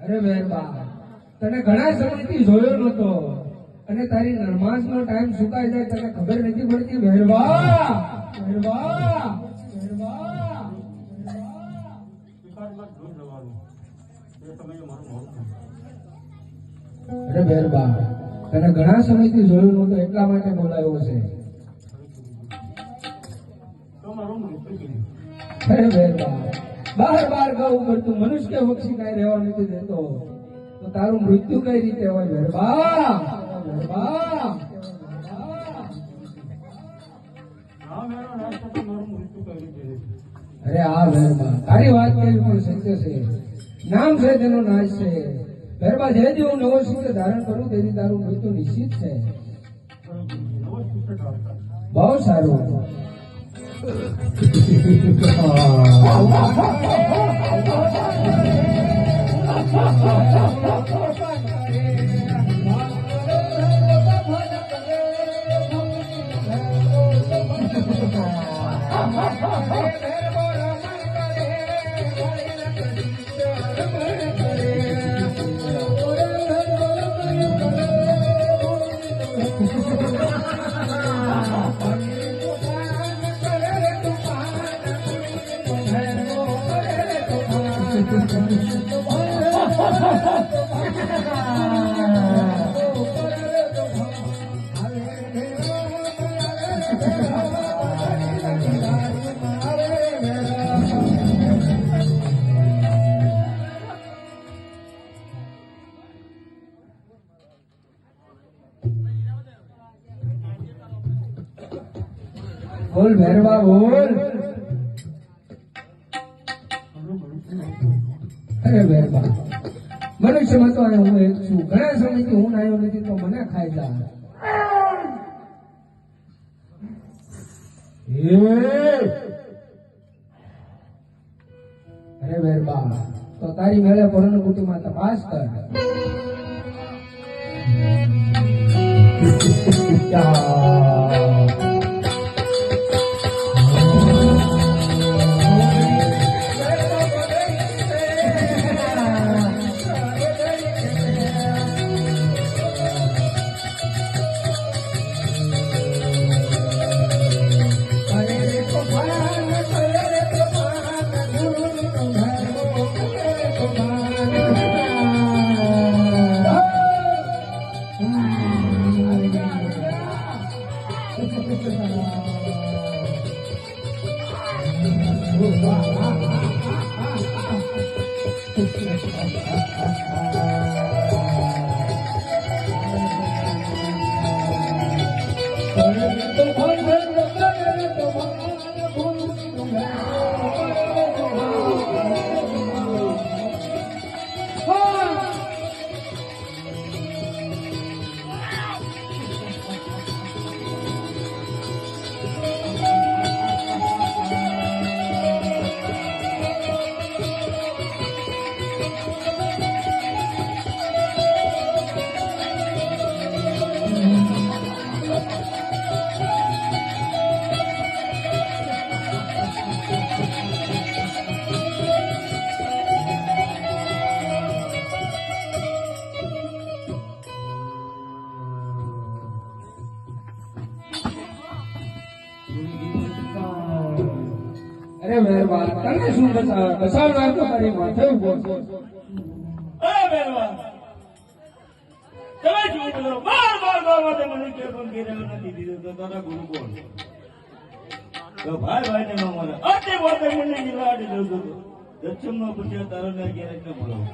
અરે મહેરબા, તને ઘણા સમયથી જોયો નતો અને તારી નમાઝનો ટાઈમ સુકાઈ જાય તને ખબર નથી પડતી. મહેરબા મહેરબા અરે મહેરબા, તને ઘણા સમયથી જોયું નતો એટલા માટે બોલાયો છે. અરે મહેરબા, બાર બાર ગાવું કરતું મનુષ્ય કે પક્ષી કઈ રહેવા નથી દેતો તો તારું મૃત્યુ કઈ રીતે હોય? મહેરબા મહેરબા અરે આ મહેરબા, તારી વાત કેવી પણ સત્ય છે. નામ છે તેનો નાશ છે. મહેરબા, જે હું નવો સૂત્ર ધારણ કરું તેથી તારું મૃત્યુ નિશ્ચિત છે. બહુ સારું. બોલ ભેરવા બોલ. અરે ભેરવા, મનુષ્યમાં તો હું એક છું. ઘણા સમયથી હું આવ્યો નથી તો મને ખાઈ જા. અરે ભેરવા, તો તારી મેળે પરણકુટીમાં તપાસ કર. અરે મહેરબાન, તને શું બચાવનાર તો તારી માથે ઉભો છે. અરે મહેરબાન, તમે શું બોલો? બાર બાર ગાવાતે મને કે પણ ઘેરે નથી દીધો તો તારા ગુરુ કોણ? તો ભાઈ ભાઈ ને મને અતિ બોલતે મને જીવાડી દઉં તો દક્ષિણમાં પૂછ્યા તારો ને ઘેરે કે બોલાવું.